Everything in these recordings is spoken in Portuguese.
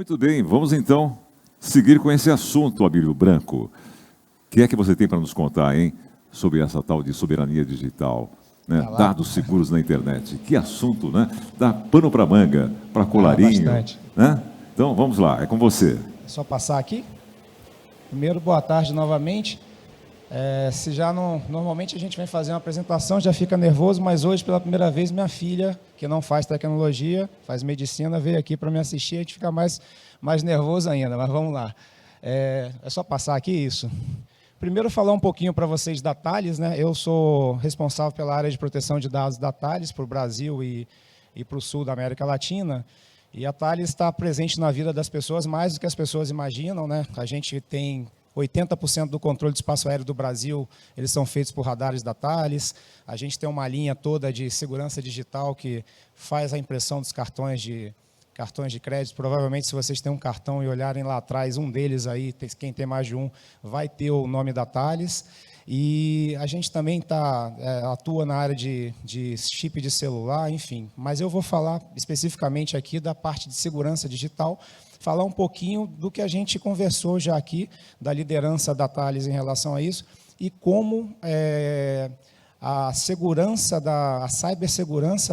Muito bem, vamos então seguir com esse assunto, Abílio Branco. O que é que você tem para nos contar, hein, sobre essa tal de soberania digital, né? Dados seguros na internet. Que assunto, né? Dá pano para manga, para colarinho, bastante. né? Então, vamos lá, é com você. É só passar aqui. Primeiro, boa tarde novamente. Se já não, normalmente a gente vem fazer uma apresentação, já fica nervoso, mas hoje, pela primeira vez, minha filha, que não faz tecnologia, faz medicina, veio aqui para me assistir, a gente fica mais nervoso ainda, mas vamos lá. É só passar aqui isso. Primeiro, falar um pouquinho para vocês da Thales, né? Eu sou responsável pela área de proteção de dados da Thales para o Brasil e para o sul da América Latina. E a Thales está presente na vida das pessoas mais do que as pessoas imaginam, né? A gente tem 80% do controle do espaço aéreo do Brasil, eles são feitos por radares da Thales. A gente tem uma linha toda de segurança digital que faz a impressão dos cartões de crédito. Provavelmente, se vocês têm um cartão e olharem lá atrás, um deles aí, quem tem mais de um, vai ter o nome da Thales. E a gente também atua na área de chip de celular, enfim. Mas eu vou falar especificamente aqui da parte de segurança digital, falar um pouquinho do que a gente conversou já aqui, da liderança da Thales em relação a isso, e como a cibersegurança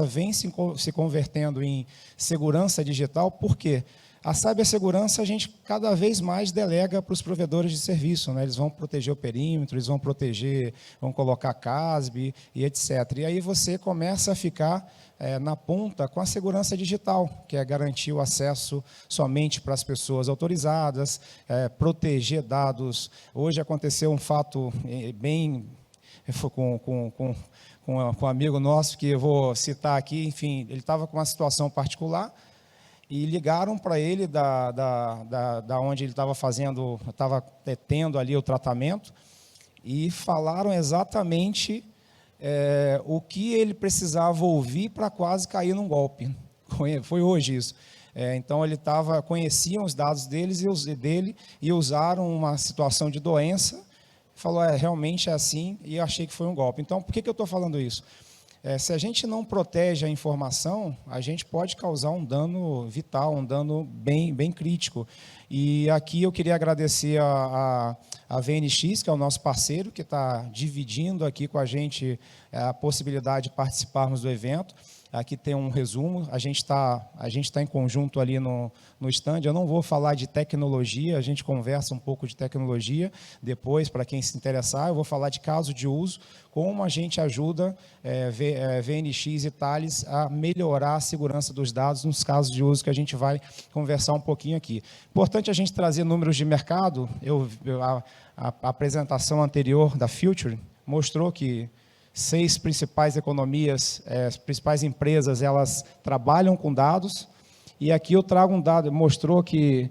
vem se convertendo em segurança digital. Por quê? A cibersegurança a gente cada vez mais delega para os provedores de serviço, né? Eles vão proteger o perímetro, eles vão colocar CASB e etc. E aí você começa a ficar na ponta com a segurança digital, que é garantir o acesso somente para as pessoas autorizadas, proteger dados. Hoje aconteceu um fato bem com um amigo nosso, que eu vou citar aqui. Enfim, ele estava com uma situação particular e ligaram para ele da onde ele estava tendo ali o tratamento, e falaram exatamente o que ele precisava ouvir para quase cair num golpe. Foi hoje isso. Então, conheciam os dados dele e usaram uma situação de doença. Falou, realmente é assim, e eu achei que foi um golpe. Então, por que eu estou falando isso? Se a gente não protege a informação, a gente pode causar um dano vital, um dano bem crítico. E aqui eu queria agradecer a VNX, que é o nosso parceiro, que está dividindo aqui com a gente a possibilidade de participarmos do evento. Aqui tem um resumo, a gente tá em conjunto ali no stand. Eu não vou falar de tecnologia, a gente conversa um pouco de tecnologia depois, para quem se interessar. Eu vou falar de caso de uso, como a gente ajuda VNX e Thales a melhorar a segurança dos dados nos casos de uso que a gente vai conversar um pouquinho aqui. Importante a gente trazer números de mercado. A apresentação anterior da Future mostrou que 6 principais economias, principais empresas, elas trabalham com dados. E aqui eu trago um dado, mostrou que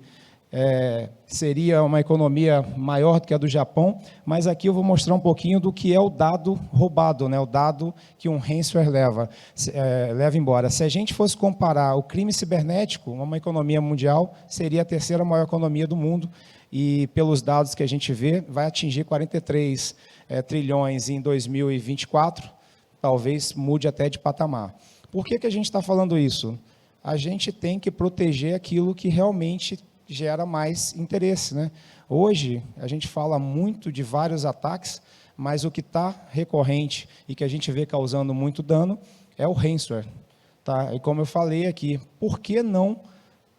seria uma economia maior do que a do Japão, mas aqui eu vou mostrar um pouquinho do que é o dado roubado, né? O dado que um ransomware leva embora. Se a gente fosse comparar o crime cibernético, uma economia mundial, seria a 3ª maior economia do mundo, e pelos dados que a gente vê, vai atingir 43 trilhões em 2024, talvez mude até de patamar. Por que a gente está falando isso? A gente tem que proteger aquilo que realmente gera mais interesse, né? Hoje, a gente fala muito de vários ataques, mas o que está recorrente e que a gente vê causando muito dano é o ransomware. Tá? E como eu falei aqui, por que não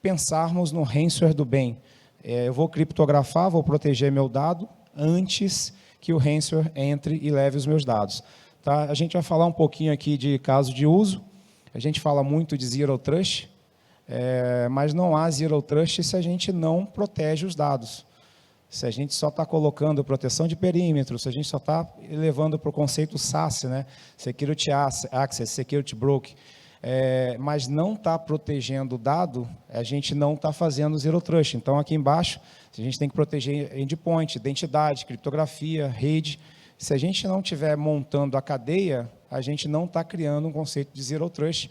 pensarmos no ransomware do bem? Eu vou criptografar, vou proteger meu dado antes que o ransomware entre e leve os meus dados. Tá? A gente vai falar um pouquinho aqui de caso de uso. A gente fala muito de Zero Trust, mas não há Zero Trust se a gente não protege os dados. Se a gente só está colocando proteção de perímetro, se a gente só está levando para o conceito SaaS, né? Security Access, Security Broker, mas não está protegendo o dado, a gente não está fazendo Zero Trust. Então, aqui embaixo, a gente tem que proteger endpoint, identidade, criptografia, rede. Se a gente não estiver montando a cadeia, a gente não está criando um conceito de Zero Trust,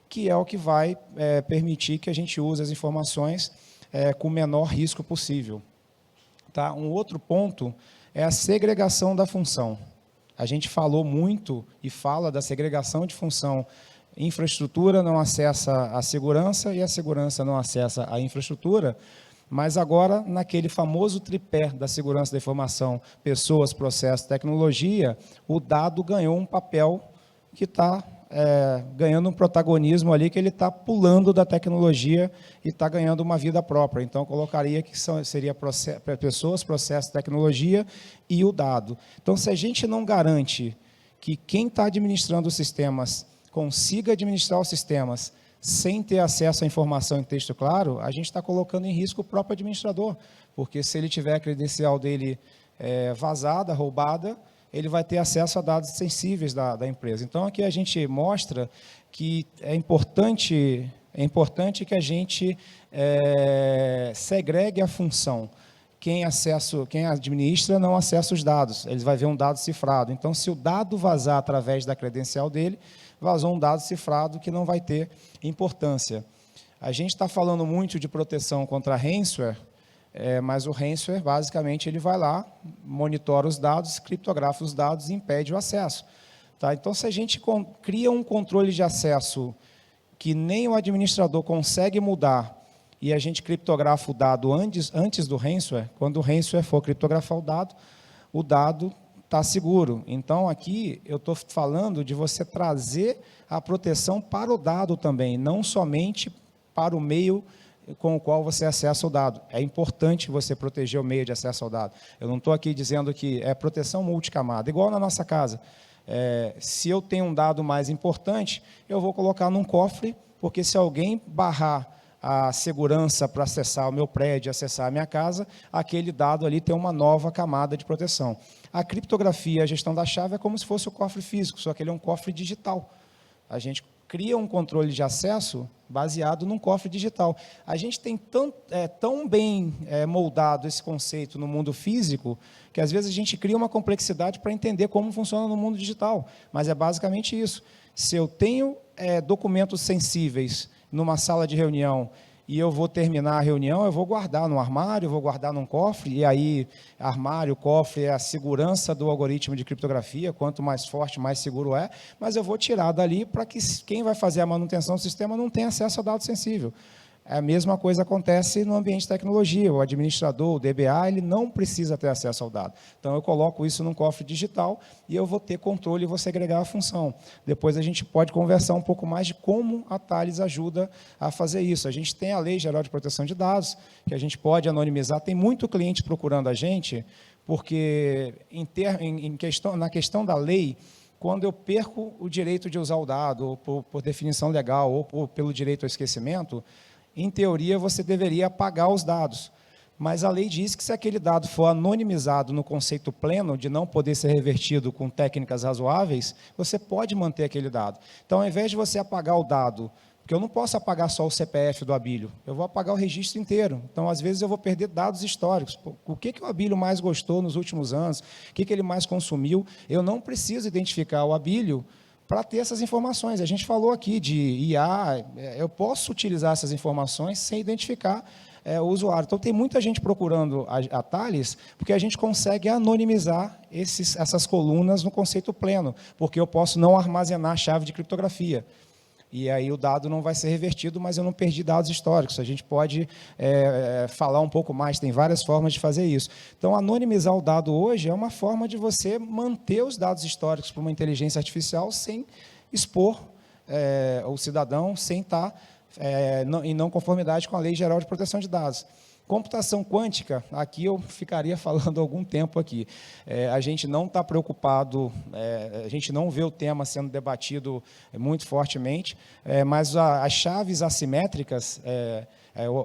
que é o que vai permitir que a gente use as informações com o menor risco possível. Tá? Um outro ponto é a segregação da função. A gente falou muito e fala da segregação de função infraestrutura não acessa a segurança e a segurança não acessa a infraestrutura, mas agora, naquele famoso tripé da segurança da informação, pessoas, processo, tecnologia, o dado ganhou um papel que está ganhando um protagonismo ali, que ele está pulando da tecnologia e está ganhando uma vida própria. Então, eu colocaria que seria pessoas, processo, tecnologia e o dado. Então, se a gente não garante que quem está administrando os sistemas consiga administrar os sistemas sem ter acesso à informação em texto claro, a gente está colocando em risco o próprio administrador, porque se ele tiver a credencial dele vazada, roubada, ele vai ter acesso a dados sensíveis da empresa. Então, aqui a gente mostra que é importante que a gente segregue a função. Quem administra não acessa os dados, ele vai ver um dado cifrado. Então, se o dado vazar através da credencial dele, vazou um dado cifrado que não vai ter importância. A gente está falando muito de proteção contra ransomware, mas o ransomware, basicamente, ele vai lá, monitora os dados, criptografa os dados e impede o acesso. Tá? Então, se a gente cria um controle de acesso que nem o administrador consegue mudar e a gente criptografa o dado antes do ransomware, quando o ransomware for criptografar o dado está seguro. Então, aqui, eu estou falando de você trazer a proteção para o dado também, não somente para o meio com o qual você acessa o dado. É importante você proteger o meio de acesso ao dado. Eu não estou aqui dizendo que é proteção multicamada, igual na nossa casa. Se eu tenho um dado mais importante, eu vou colocar num cofre, porque se alguém barrar a segurança para acessar o meu prédio, acessar a minha casa, aquele dado ali tem uma nova camada de proteção. A criptografia, a gestão da chave é como se fosse o cofre físico, só que ele é um cofre digital. A gente cria um controle de acesso baseado num cofre digital. A gente tem tão bem moldado esse conceito no mundo físico, que às vezes a gente cria uma complexidade para entender como funciona no mundo digital. Mas é basicamente isso. Se eu tenho documentos sensíveis numa sala de reunião e eu vou terminar a reunião, eu vou guardar no armário, vou guardar num cofre, e aí armário, cofre é a segurança do algoritmo de criptografia, quanto mais forte, mais seguro é, mas eu vou tirar dali para que quem vai fazer a manutenção do sistema não tenha acesso a dado sensível. A mesma coisa acontece no ambiente de tecnologia, o administrador, o DBA, ele não precisa ter acesso ao dado. Então, eu coloco isso num cofre digital e eu vou ter controle e vou segregar a função. Depois, a gente pode conversar um pouco mais de como a Thales ajuda a fazer isso. A gente tem a Lei Geral de Proteção de Dados, que a gente pode anonimizar. Tem muito cliente procurando a gente, porque na questão da lei, quando eu perco o direito de usar o dado, ou por definição legal, ou pelo direito ao esquecimento, em teoria, você deveria apagar os dados. Mas a lei diz que se aquele dado for anonimizado no conceito pleno, de não poder ser revertido com técnicas razoáveis, você pode manter aquele dado. Então, ao invés de você apagar o dado, porque eu não posso apagar só o CPF do Abílio, eu vou apagar o registro inteiro. Então, às vezes, eu vou perder dados históricos. O que o Abílio mais gostou nos últimos anos? O que ele mais consumiu? Eu não preciso identificar o Abílio para ter essas informações. A gente falou aqui de IA, eu posso utilizar essas informações sem identificar o usuário. Então, tem muita gente procurando a Thales, porque a gente consegue anonimizar essas colunas no conceito pleno, porque eu posso não armazenar a chave de criptografia. E aí o dado não vai ser revertido, mas eu não perdi dados históricos. A gente pode falar um pouco mais, tem várias formas de fazer isso. Então, anonimizar o dado hoje é uma forma de você manter os dados históricos para uma inteligência artificial sem expor o cidadão, sem estar em não conformidade com a Lei Geral de Proteção de Dados. Computação quântica, aqui eu ficaria falando algum tempo aqui. A gente não está preocupado, a gente não vê o tema sendo debatido muito fortemente, mas as chaves assimétricas,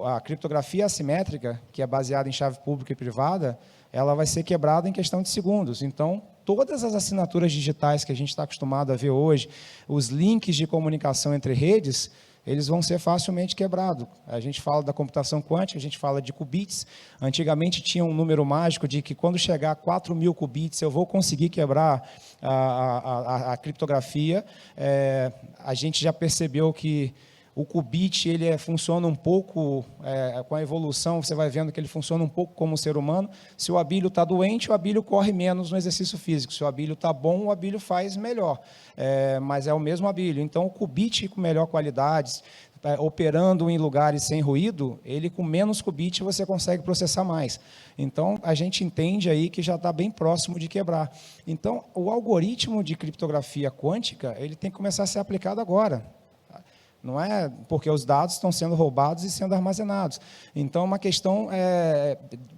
a criptografia assimétrica, que é baseada em chave pública e privada, ela vai ser quebrada em questão de segundos. Então, todas as assinaturas digitais que a gente está acostumado a ver hoje, os links de comunicação entre redes, eles vão ser facilmente quebrados. A gente fala da computação quântica, a gente fala de qubits. Antigamente tinha um número mágico de que quando chegar a 4.000 qubits eu vou conseguir quebrar a criptografia. A gente já percebeu que O qubit ele funciona um pouco, com a evolução, você vai vendo que ele funciona um pouco como o ser humano. Se o Abílio está doente, o Abílio corre menos no exercício físico. Se o Abílio está bom, o Abílio faz melhor. Mas é o mesmo Abílio. Então, o qubit com melhor qualidade, operando em lugares sem ruído, ele com menos qubit você consegue processar mais. Então, a gente entende aí que já está bem próximo de quebrar. Então, o algoritmo de criptografia quântica, ele tem que começar a ser aplicado agora. Não é porque os dados estão sendo roubados e sendo armazenados. Então, é uma questão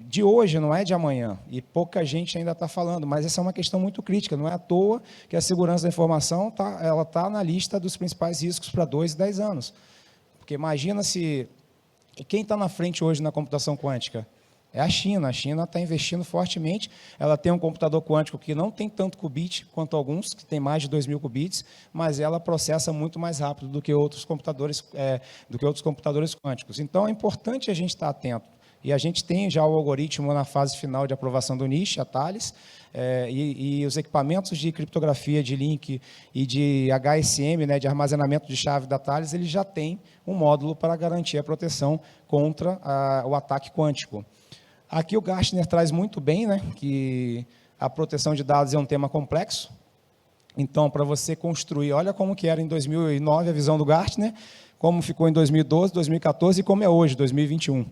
de hoje, não é de amanhã. E pouca gente ainda está falando, mas essa é uma questão muito crítica. Não é à toa que a segurança da informação está na lista dos principais riscos para 2 e 10 anos. Porque imagina se... Quem está na frente hoje na computação quântica? É a China. A China está investindo fortemente. Ela tem um computador quântico que não tem tanto qubit quanto alguns, que tem mais de 2.000 qubits, mas ela processa muito mais rápido do que outros computadores quânticos. Então, é importante a gente estar atento. E a gente tem já o algoritmo na fase final de aprovação do NIST, a Thales, e os equipamentos de criptografia de link e de HSM, né, de armazenamento de chave da Thales, eles já têm um módulo para garantir a proteção contra o ataque quântico. Aqui o Gartner traz muito bem, né, que a proteção de dados é um tema complexo. Então, para você construir, olha como que era em 2009 a visão do Gartner, como ficou em 2012, 2014 e como é hoje, 2021.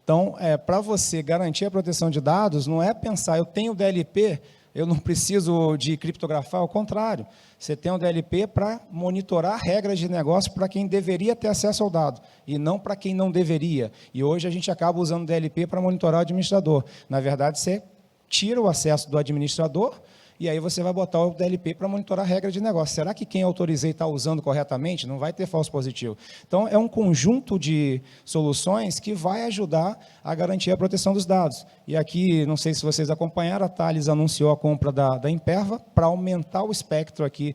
Então, para você garantir a proteção de dados, não é pensar, eu tenho DLP, eu não preciso de criptografar, ao contrário. Você tem um DLP para monitorar regras de negócio para quem deveria ter acesso ao dado, e não para quem não deveria. E hoje a gente acaba usando o DLP para monitorar o administrador. Na verdade, você tira o acesso do administrador, e aí você vai botar o DLP para monitorar a regra de negócio. Será que quem autorizei está usando corretamente? Não vai ter falso positivo. Então, é um conjunto de soluções que vai ajudar a garantir a proteção dos dados. E aqui, não sei se vocês acompanharam, a Thales anunciou a compra da Imperva para aumentar o espectro aqui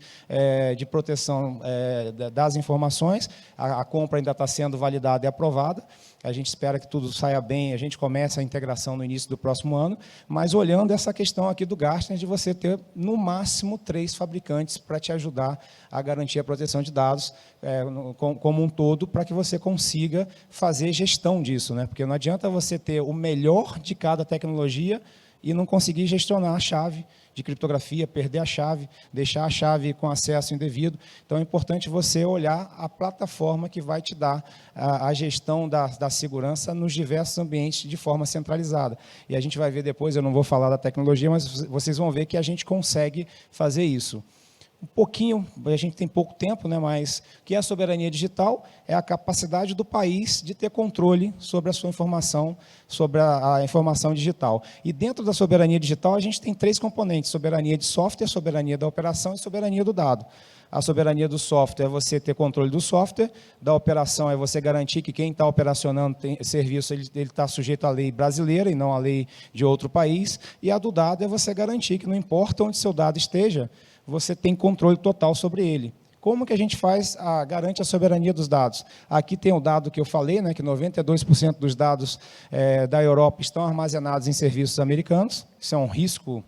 de proteção das informações. A compra ainda está sendo validada e aprovada. A gente espera que tudo saia bem, a gente comece a integração no início do próximo ano, mas olhando essa questão aqui do Gartner de você ter, no máximo, 3 fabricantes para te ajudar a garantir a proteção de dados como um todo, para que você consiga fazer gestão disso, né? Porque não adianta você ter o melhor de cada tecnologia e não conseguir gestionar a chave de criptografia, perder a chave, deixar a chave com acesso indevido. Então, é importante você olhar a plataforma que vai te dar a gestão da segurança nos diversos ambientes de forma centralizada. E a gente vai ver depois, eu não vou falar da tecnologia, mas vocês vão ver que a gente consegue fazer isso. Um pouquinho, a gente tem pouco tempo, né, mas o que é a soberania digital? É a capacidade do país de ter controle sobre a sua informação, sobre a informação digital. E dentro da soberania digital, a gente tem 3 componentes: soberania de software, soberania da operação e soberania do dado. A soberania do software é você ter controle do software, da operação é você garantir que quem está operacionando serviço ele está sujeito à lei brasileira e não à lei de outro país, e a do dado é você garantir que não importa onde seu dado esteja, você tem controle total sobre ele. Como que a gente garante a soberania dos dados? Aqui tem o dado que eu falei, né, que 92% dos dados da Europa estão armazenados em serviços americanos. Isso é um risco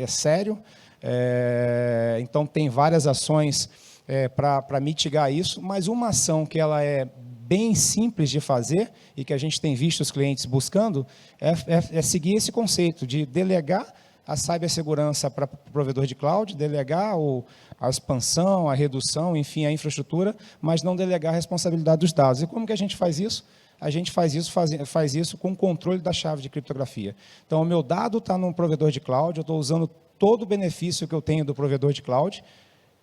sério. Então, tem várias ações para mitigar isso, mas uma ação que ela é bem simples de fazer e que a gente tem visto os clientes buscando é seguir esse conceito de delegar a cibersegurança para o provedor de cloud, delegar a expansão, a redução, enfim, a infraestrutura, mas não delegar a responsabilidade dos dados. E como que a gente faz isso? A gente faz isso com o controle da chave de criptografia. Então, o meu dado está num provedor de cloud, eu estou usando todo o benefício que eu tenho do provedor de cloud,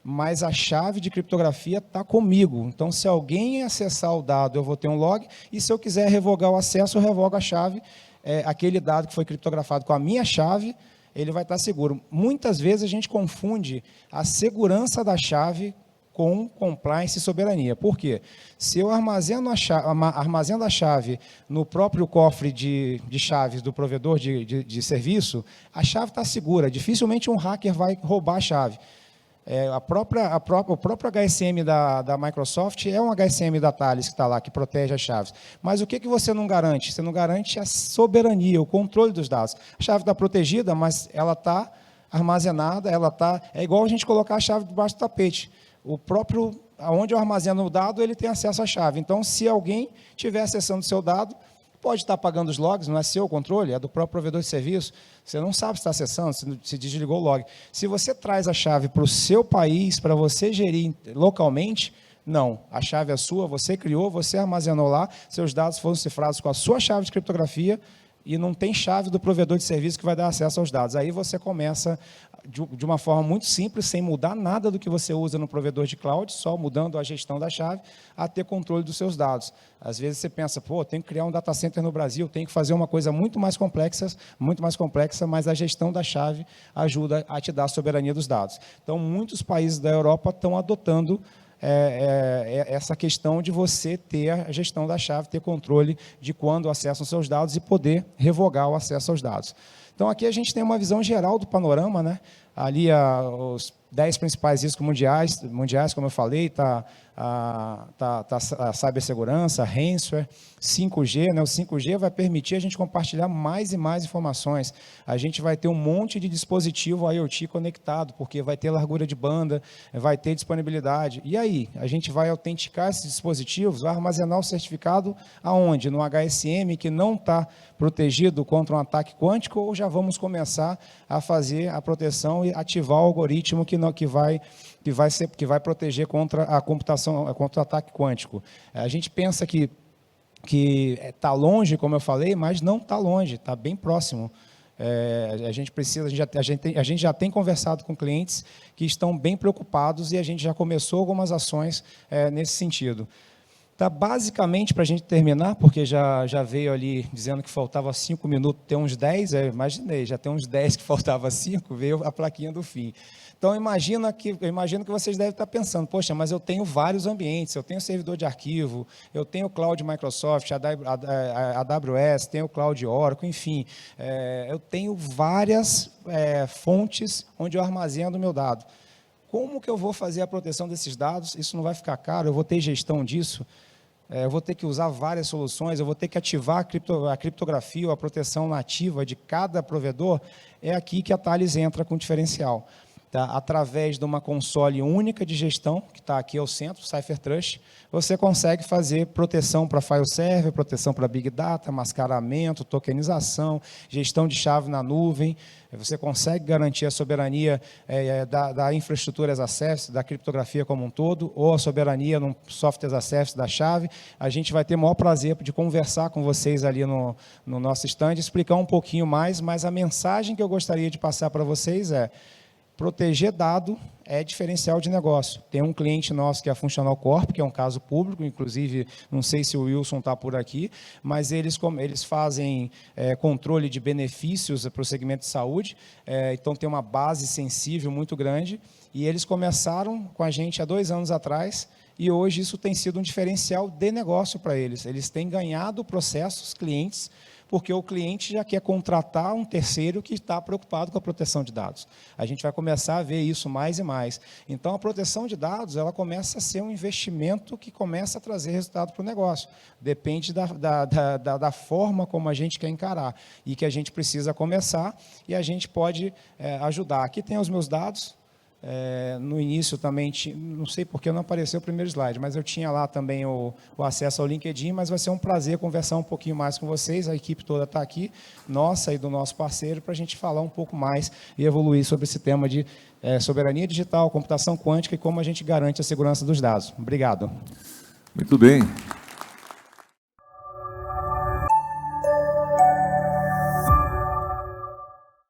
mas a chave de criptografia está comigo. Então, se alguém acessar o dado, eu vou ter um log, e se eu quiser revogar o acesso, eu revogo a chave, aquele dado que foi criptografado com a minha chave, ele vai estar seguro. Muitas vezes a gente confunde a segurança da chave com compliance e soberania. Por quê? Se eu armazeno a chave no próprio cofre de chaves do provedor de serviço, a chave está segura. Dificilmente um hacker vai roubar a chave. O próprio HSM da Microsoft é um HSM da Thales que está lá, que protege as chaves. Mas o que você não garante? Você não garante a soberania, o controle dos dados. A chave está protegida, mas ela está armazenada, é igual a gente colocar a chave debaixo do tapete. O próprio onde eu armazeno o dado, ele tem acesso à chave. Então, se alguém estiver acessando o seu dado, pode estar apagando os logs, não é seu controle, é do próprio provedor de serviço. Você não sabe se está acessando, se desligou o log. Se você traz a chave para o seu país, para você gerir localmente, não. A chave é sua, você criou, você armazenou lá, seus dados foram cifrados com a sua chave de criptografia e não tem chave do provedor de serviço que vai dar acesso aos dados. Aí você começa de uma forma muito simples, sem mudar nada do que você usa no provedor de cloud, só mudando a gestão da chave, a ter controle dos seus dados. Às vezes você pensa, pô, tenho que criar um data center no Brasil, tenho que fazer uma coisa muito mais complexa, mas a gestão da chave ajuda a te dar a soberania dos dados. Então, muitos países da Europa estão adotando essa questão de você ter a gestão da chave, ter controle de quando acessam seus dados e poder revogar o acesso aos dados. Então, aqui a gente tem uma visão geral do panorama, né? Ali, os 10 principais riscos mundiais, como eu falei, está a cibersegurança, ransomware, 5G. Né? O 5G vai permitir a gente compartilhar mais e mais informações. A gente vai ter um monte de dispositivo IoT conectado, porque vai ter largura de banda, vai ter disponibilidade. E aí? A gente vai autenticar esses dispositivos, vai armazenar o certificado aonde? No HSM, que não está protegido contra um ataque quântico, ou já vamos começar a fazer a proteção e ativar o algoritmo que vai proteger contra a computação, contra o ataque quântico. A gente pensa que está longe, como eu falei, mas não está longe, está bem próximo. A gente já tem conversado com clientes que estão bem preocupados e a gente já começou algumas ações nesse sentido. Tá, basicamente, para a gente terminar, porque já veio ali dizendo que faltava 5 minutos, tem uns 10, imaginei, já tem uns 10 que faltava 5, veio a plaquinha do fim. Então, eu imagino que vocês devem estar pensando, poxa, mas eu tenho vários ambientes, eu tenho servidor de arquivo, eu tenho cloud Microsoft, a AWS, tenho cloud Oracle, enfim, eu tenho várias fontes onde eu armazeno o meu dado. Como que eu vou fazer a proteção desses dados? Isso não vai ficar caro, eu vou ter gestão disso? Eu vou ter que usar várias soluções, eu vou ter que ativar a criptografia ou a proteção nativa de cada provedor. É aqui que a Thales entra com diferencial. Tá? Através de uma console única de gestão, que está aqui ao centro, CipherTrust, você consegue fazer proteção para file server, proteção para Big Data, mascaramento, tokenização, gestão de chave na nuvem. Você consegue garantir a soberania da infraestrutura as a service, da criptografia como um todo, ou a soberania no software as a service da chave. A gente vai ter o maior prazer de conversar com vocês ali no nosso stand, explicar um pouquinho mais, mas a mensagem que eu gostaria de passar para vocês é: proteger dado é diferencial de negócio. Tem um cliente nosso que é a Functional Corp, que é um caso público, inclusive, não sei se o Wilson está por aqui, mas eles fazem controle de benefícios para o segmento de saúde, então tem uma base sensível muito grande, e eles começaram com a gente há 2 anos atrás, e hoje isso tem sido um diferencial de negócio para eles. Eles têm ganhado processos, clientes, porque o cliente já quer contratar um terceiro que está preocupado com a proteção de dados. A gente vai começar a ver isso mais e mais. Então, a proteção de dados ela começa a ser um investimento que começa a trazer resultado para o negócio. Depende da forma como a gente quer encarar e que a gente precisa começar e a gente pode ajudar. Aqui tem os meus dados. No início também, não sei porque não apareceu o primeiro slide, mas eu tinha lá também o acesso ao LinkedIn, mas vai ser um prazer conversar um pouquinho mais com vocês, a equipe toda está aqui, nossa e do nosso parceiro, para a gente falar um pouco mais e evoluir sobre esse tema de soberania digital, computação quântica e como a gente garante a segurança dos dados. Obrigado. Muito bem.